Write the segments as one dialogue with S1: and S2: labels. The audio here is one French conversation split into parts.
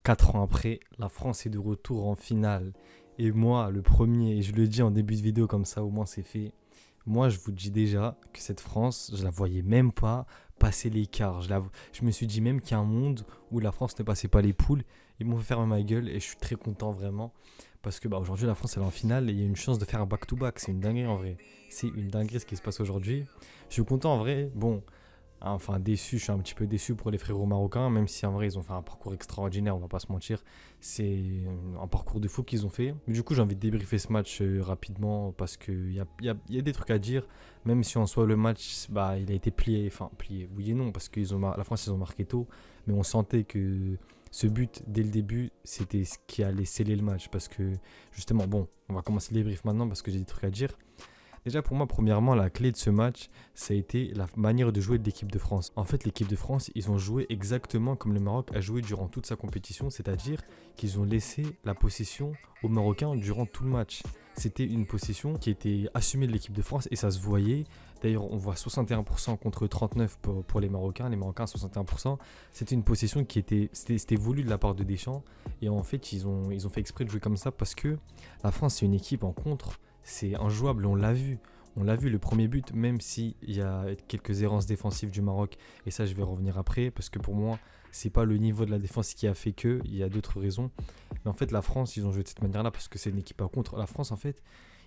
S1: 4 ans après, la France est de retour en finale. Et moi, le premier, et je le dis en début de vidéo comme ça, au moins c'est fait. Moi, je vous dis déjà que cette France, je la voyais même pas passer l'écart. Je me suis dit même qu'il y a un monde où la France ne passait pas les poules. Ils m'ont fait fermer ma gueule et je suis très content vraiment. Parce que aujourd'hui, la France elle est en finale et il y a une chance de faire un back-to-back. C'est une dinguerie en vrai. C'est une dinguerie ce qui se passe aujourd'hui. Je suis content en vrai. Bon, enfin, déçu, je suis un petit peu déçu pour les frérots marocains, même si en vrai ils ont fait un parcours extraordinaire, on va pas se mentir. C'est un parcours de fou qu'ils ont fait. Mais du coup, j'ai envie de débriefer ce match rapidement parce qu'il y a des trucs à dire, même si en soi le match il a été plié, enfin plié, oui et non, parce que la France ils ont marqué tôt, mais on sentait que ce but dès le début c'était ce qui allait sceller le match parce que justement, bon, on va commencer le débrief maintenant parce que j'ai des trucs à dire. Déjà pour moi, premièrement, la clé de ce match, ça a été la manière de jouer de l'équipe de France. En fait, l'équipe de France, ils ont joué exactement comme le Maroc a joué durant toute sa compétition, c'est-à-dire qu'ils ont laissé la possession aux Marocains durant tout le match. C'était une possession qui était assumée de l'équipe de France et ça se voyait. D'ailleurs, on voit 61% contre 39% pour les Marocains 61%. C'était une possession qui c'était voulu de la part de Deschamps. Et en fait, ils ont fait exprès de jouer comme ça parce que la France, c'est une équipe en contre. C'est injouable, on l'a vu. On l'a vu, le premier but, même s'il y a quelques errances défensives du Maroc, et ça je vais revenir après, parce que pour moi, c'est pas le niveau de la défense qui a fait que, il y a d'autres raisons. Mais en fait, la France, ils ont joué de cette manière-là, parce que c'est une équipe à contre. La France, en fait,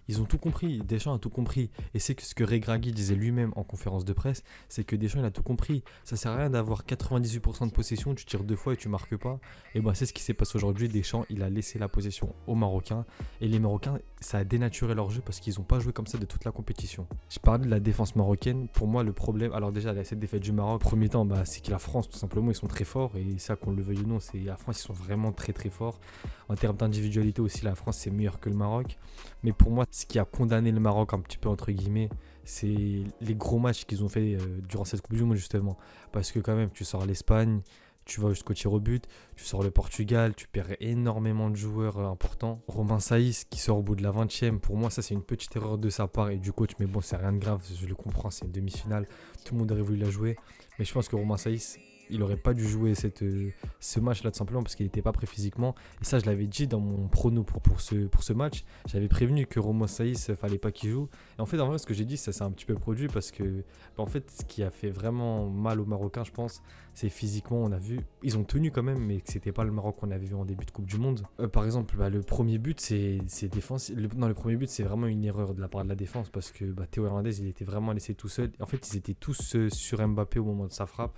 S1: ils ont tout compris, Deschamps a tout compris. Et c'est que ce que Regragui disait lui-même en conférence de presse, c'est que Deschamps il a tout compris. Ça sert à rien d'avoir 98% de possession, tu tires deux fois et tu marques pas. Et c'est ce qui s'est passé aujourd'hui. Deschamps, il a laissé la possession aux Marocains. Et les Marocains, ça a dénaturé leur jeu parce qu'ils n'ont pas joué comme ça de toute la compétition. Je parlais de la défense marocaine. Pour moi, le problème, alors déjà, cette défaite du Maroc, premier temps, c'est que la France, tout simplement, ils sont très forts. Et ça, qu'on le veuille ou non, c'est la France, ils sont vraiment très très forts. En termes d'individualité aussi, la France, c'est meilleur que le Maroc. Mais pour moi, ce qui a condamné le Maroc un petit peu entre guillemets, c'est les gros matchs qu'ils ont fait durant cette Coupe du Monde justement. Parce que quand même, tu sors l'Espagne, tu vas jusqu'au tir au but, tu sors le Portugal, tu perds énormément de joueurs importants. Romain Saïs qui sort au bout de la 20e, pour moi ça c'est une petite erreur de sa part et du coach, mais bon c'est rien de grave, je le comprends, c'est une demi-finale, tout le monde aurait voulu la jouer. Mais je pense que Romain Saïs, il n'aurait pas dû jouer ce match-là tout simplement parce qu'il n'était pas prêt physiquement. Et ça, je l'avais dit dans mon prono pour ce match. J'avais prévenu que Romain Saïs, il ne fallait pas qu'il joue. Et en fait, en vrai, ce que j'ai dit, ça s'est un petit peu produit parce que, en fait, ce qui a fait vraiment mal aux Marocains, je pense, c'est physiquement, on a vu, ils ont tenu quand même, mais que c'était pas le Maroc qu'on avait vu en début de Coupe du Monde. Par exemple, le premier but, c'est défensif. Le premier but, c'est vraiment une erreur de la part de la défense parce que Théo Hernandez, il était vraiment laissé tout seul. En fait, ils étaient tous sur Mbappé au moment de sa frappe.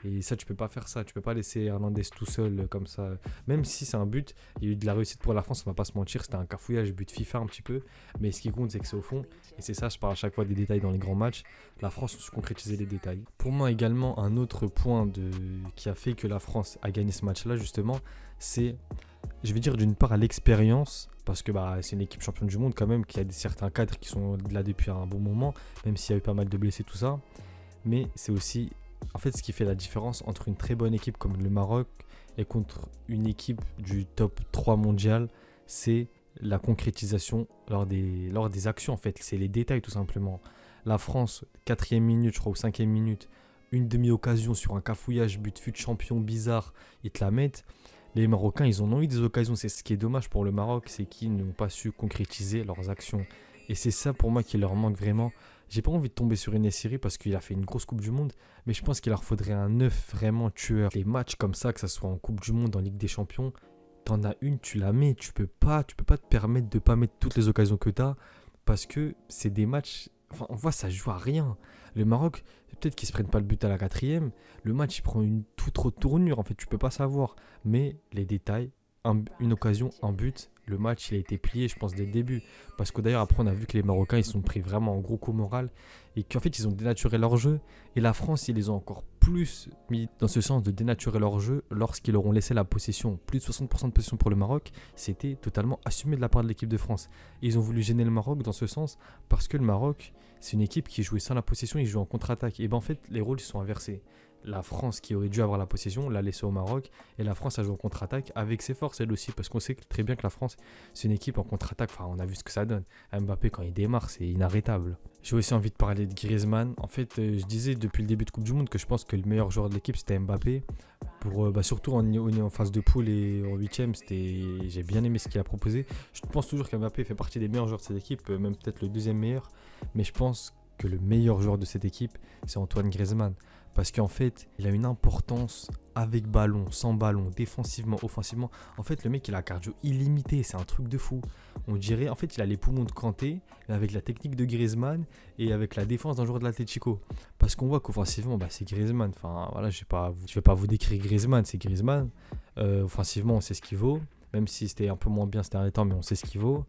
S1: Et ça, tu peux pas faire ça. Tu peux pas laisser Hernandez tout seul comme ça. Même si c'est un but, il y a eu de la réussite pour la France, on va pas se mentir. C'était un cafouillage, but FIFA un petit peu. Mais ce qui compte, c'est que c'est au fond. Et c'est ça, je parle à chaque fois des détails dans les grands matchs. La France a su concrétiser les détails. Pour moi, également, un autre point qui a fait que la France a gagné ce match-là, justement, c'est, je vais dire d'une part, à l'expérience. Parce que c'est une équipe championne du monde quand même, qui a certains cadres qui sont là depuis un bon moment, même s'il y a eu pas mal de blessés, tout ça. Mais c'est aussi en fait ce qui fait la différence entre une très bonne équipe comme le Maroc et contre une équipe du top 3 mondial, c'est la concrétisation lors des actions en fait, c'est les détails tout simplement. La France, 4e minute je crois ou 5e minute, une demi-occasion sur un cafouillage, but fut champion bizarre, ils te la mettent. Les Marocains, ils en ont eu des occasions, c'est ce qui est dommage pour le Maroc, c'est qu'ils n'ont pas su concrétiser leurs actions. Et c'est ça pour moi qui leur manque vraiment. J'ai pas envie de tomber sur une série parce qu'il a fait une grosse Coupe du Monde, mais je pense qu'il leur faudrait un 9 vraiment tueur. Les matchs comme ça, que ça soit en Coupe du Monde, en Ligue des Champions, t'en as une, tu la mets. Tu peux pas te permettre de pas mettre toutes les occasions que t'as parce que c'est des matchs. Enfin, on voit, ça joue à rien. Le Maroc, peut-être qu'ils se prennent pas le but à la 4e. Le match, il prend une toute autre tournure. En fait, tu peux pas savoir. Mais les détails, une occasion, un but. Le match, il a été plié, je pense, dès le début. Parce que d'ailleurs, après, on a vu que les Marocains, ils se sont pris vraiment en gros coup moral. Et qu'en fait, ils ont dénaturé leur jeu. Et la France, ils les ont encore plus mis dans ce sens de dénaturer leur jeu lorsqu'ils leur ont laissé la possession. Plus de 60% de possession pour le Maroc, c'était totalement assumé de la part de l'équipe de France. Et ils ont voulu gêner le Maroc dans ce sens parce que le Maroc, c'est une équipe qui jouait sans la possession, ils jouent en contre-attaque. Et en fait, les rôles ils sont inversés. la France qui aurait dû avoir la possession l'a laissé au Maroc et la France a joué en contre-attaque avec ses forces elle aussi parce qu'on sait très bien que la France c'est une équipe en contre-attaque, enfin on a vu ce que ça donne. Mbappé quand il démarre c'est inarrêtable. J'ai aussi envie de parler de Griezmann. En fait je disais depuis le début de Coupe du Monde que je pense que le meilleur joueur de l'équipe c'était Mbappé. Surtout en phase de poule et en huitième, j'ai bien aimé ce qu'il a proposé. Je pense toujours qu'Mbappé fait partie des meilleurs joueurs de cette équipe, même peut-être le deuxième meilleur. Mais je pense que le meilleur joueur de cette équipe, c'est Antoine Griezmann. Parce qu'en fait, il a une importance avec ballon, sans ballon, défensivement, offensivement. En fait, le mec, il a un cardio illimité, c'est un truc de fou. On dirait, en fait, il a les poumons de Kanté, mais avec la technique de Griezmann et avec la défense d'un joueur de l'Atlético. Parce qu'on voit qu'offensivement, c'est Griezmann. Enfin, voilà, je vais pas vous décrire Griezmann, c'est Griezmann. Offensivement, on sait ce qu'il vaut. Même si c'était un peu moins bien ces derniers temps, mais on sait ce qu'il vaut.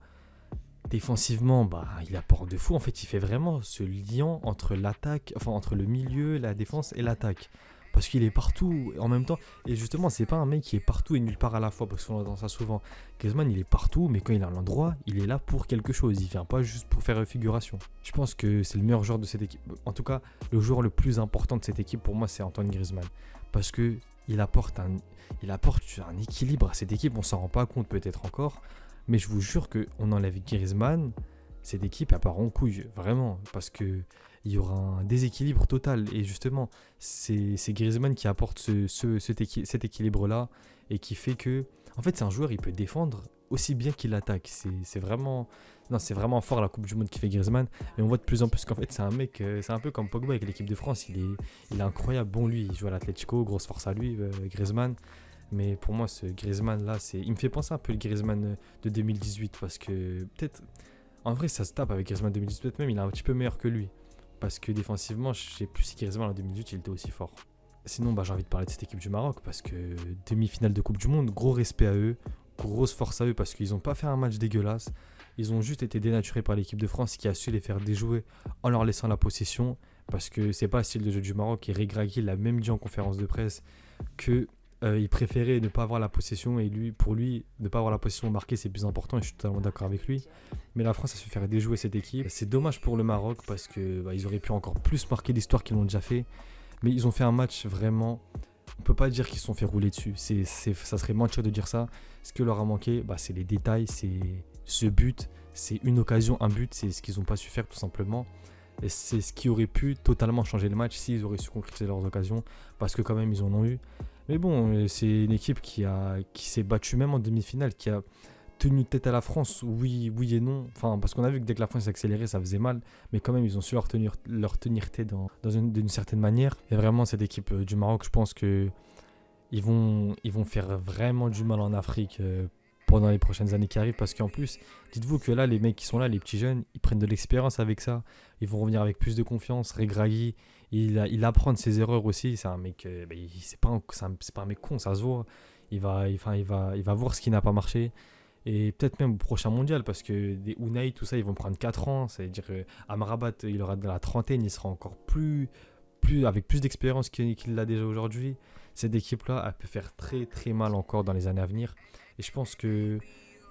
S1: Défensivement, il apporte de fou. En fait, il fait vraiment ce lien entre l'attaque, enfin entre le milieu, la défense et l'attaque. Parce qu'il est partout en même temps. Et justement, c'est pas un mec qui est partout et nulle part à la fois. Parce qu'on entend ça souvent. Griezmann, il est partout, mais quand il est à l'endroit, il est là pour quelque chose. Il vient pas juste pour faire figuration. Je pense que c'est le meilleur joueur de cette équipe. En tout cas, le joueur le plus important de cette équipe, pour moi, c'est Antoine Griezmann. Parce que il apporte un équilibre à cette équipe. On s'en rend pas compte peut-être encore. Mais je vous jure qu'on enlève Griezmann, cette équipe elle part en couille, vraiment, parce qu'il y aura un déséquilibre total. Et justement, c'est Griezmann qui apporte cet équilibre-là et qui fait que, en fait, c'est un joueur, il peut défendre aussi bien qu'il attaque. C'est vraiment fort la Coupe du Monde qui fait Griezmann. Et on voit de plus en plus qu'en fait, c'est un mec, c'est un peu comme Pogba avec l'équipe de France. Il est incroyable. Bon, lui, il joue à l'Atlético, grosse force à lui, Griezmann. Mais pour moi, ce Griezmann-là, il me fait penser un peu le Griezmann de 2018 parce que peut-être, en vrai, ça se tape avec Griezmann 2018 même, il est un petit peu meilleur que lui. Parce que défensivement, je sais plus si Griezmann en 2018, il était aussi fort. Sinon, j'ai envie de parler de cette équipe du Maroc parce que demi-finale de Coupe du Monde, gros respect à eux, grosse force à eux parce qu'ils n'ont pas fait un match dégueulasse. Ils ont juste été dénaturés par l'équipe de France qui a su les faire déjouer en leur laissant la possession parce que c'est pas le style de jeu du Maroc. Et Regragui l'a même dit en conférence de presse que il préférait ne pas avoir la possession et pour lui, ne pas avoir la possession marquée, c'est plus important et je suis totalement d'accord avec lui. Mais la France a su faire déjouer cette équipe. C'est dommage pour le Maroc parce que ils auraient pu encore plus marquer l'histoire qu'ils l'ont déjà fait. Mais ils ont fait un match vraiment. On peut pas dire qu'ils se sont fait rouler dessus. Ça serait mentir de dire ça. Ce que leur a manqué, c'est les détails, c'est ce but, c'est une occasion, un but, c'est ce qu'ils n'ont pas su faire tout simplement. Et c'est ce qui aurait pu totalement changer le match s'ils auraient su concrétiser leurs occasions parce que quand même ils en ont eu. Mais bon, c'est une équipe qui s'est battue même en demi-finale, qui a tenu tête à la France, oui et non. Enfin, parce qu'on a vu que dès que la France s'accélérait, ça faisait mal. Mais quand même, ils ont su leur tenir tête d'une certaine manière. Et vraiment, cette équipe du Maroc, je pense qu'ils vont faire vraiment du mal en Afrique pendant les prochaines années qui arrivent. Parce qu'en plus, dites-vous que là, les mecs qui sont là, les petits jeunes, ils prennent de l'expérience avec ça. Ils vont revenir avec plus de confiance. Regragui, il apprend de ses erreurs aussi. C'est un mec, c'est pas un mec con, ça se voit. Il va voir ce qui n'a pas marché. Et peut-être même au prochain mondial, parce que des Unai, tout ça, ils vont prendre 4 ans. C'est-à-dire Amrabat, il aura de la trentaine, il sera encore avec plus d'expérience qu'il l'a déjà aujourd'hui. Cette équipe-là, elle peut faire très très mal encore dans les années à venir. Et je pense que,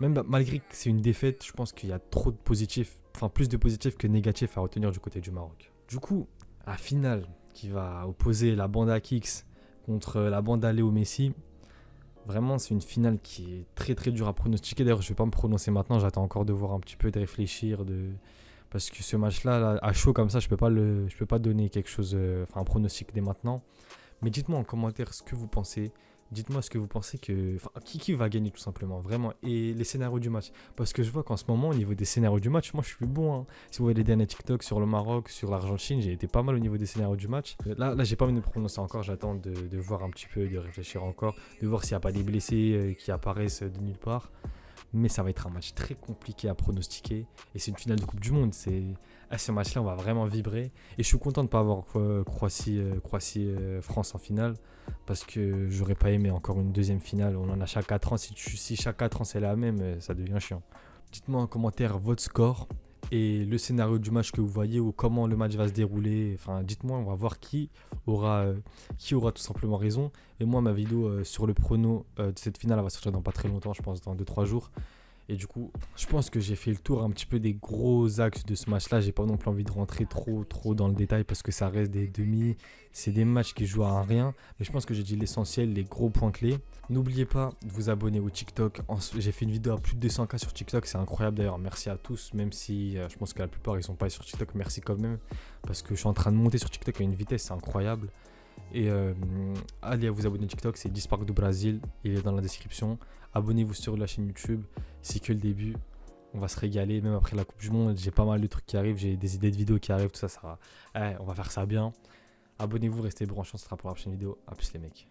S1: même malgré que c'est une défaite, je pense qu'il y a trop de positifs, enfin plus de positifs que négatifs à retenir du côté du Maroc. Du coup, la finale qui va opposer la bande Kicks contre la bande Léo Messi, vraiment c'est une finale qui est très très dure à pronostiquer. D'ailleurs je ne vais pas me prononcer maintenant, j'attends encore de voir un petit peu, de réfléchir, parce que ce match là, à chaud comme ça je peux pas donner quelque chose, un pronostic dès maintenant. Mais dites-moi en commentaire ce que vous pensez. Dites-moi ce que vous pensez qui va gagner tout simplement, vraiment, et les scénarios du match. Parce que je vois qu'en ce moment, au niveau des scénarios du match, moi je suis bon. Hein. Si vous voyez les derniers TikTok sur le Maroc, sur l'Argentine, j'ai été pas mal au niveau des scénarios du match. Là j'ai pas envie de me prononcer encore, j'attends de voir un petit peu, de réfléchir encore, de voir s'il n'y a pas des blessés qui apparaissent de nulle part. Mais ça va être un match très compliqué à pronostiquer. Et c'est une finale de Coupe du Monde. Ce match-là, on va vraiment vibrer. Et je suis content de ne pas avoir Croatie-France en finale. Parce que j'aurais pas aimé encore une deuxième finale. On en a chaque 4 ans. Si chaque 4 ans c'est la même, ça devient chiant. Dites-moi en commentaire votre score et le scénario du match que vous voyez ou comment le match va se dérouler. Enfin, dites-moi, on va voir qui aura tout simplement raison. Et moi, ma vidéo sur le prono de cette finale elle va sortir dans pas très longtemps, je pense dans 2-3 jours. Et du coup, je pense que j'ai fait le tour un petit peu des gros axes de ce match-là. J'ai pas non plus envie de rentrer trop dans le détail parce que ça reste des demi. C'est des matchs qui jouent à rien. Mais je pense que j'ai dit l'essentiel, les gros points clés. N'oubliez pas de vous abonner au TikTok. J'ai fait une vidéo à plus de 200K sur TikTok. C'est incroyable d'ailleurs. Merci à tous. Même si je pense que la plupart ils sont pas sur TikTok. Merci quand même. Parce que je suis en train de monter sur TikTok à une vitesse, c'est incroyable. Et allez vous abonner à TikTok, c'est Dispark du Brésil. Il est dans la description. Abonnez-vous sur la chaîne YouTube. C'est que le début. On va se régaler. Même après la Coupe du Monde, j'ai pas mal de trucs qui arrivent. J'ai des idées de vidéos qui arrivent. Tout ça, ça va. On va faire ça bien. Abonnez-vous, restez branchés. On se retrouvera pour la prochaine vidéo. A plus les mecs.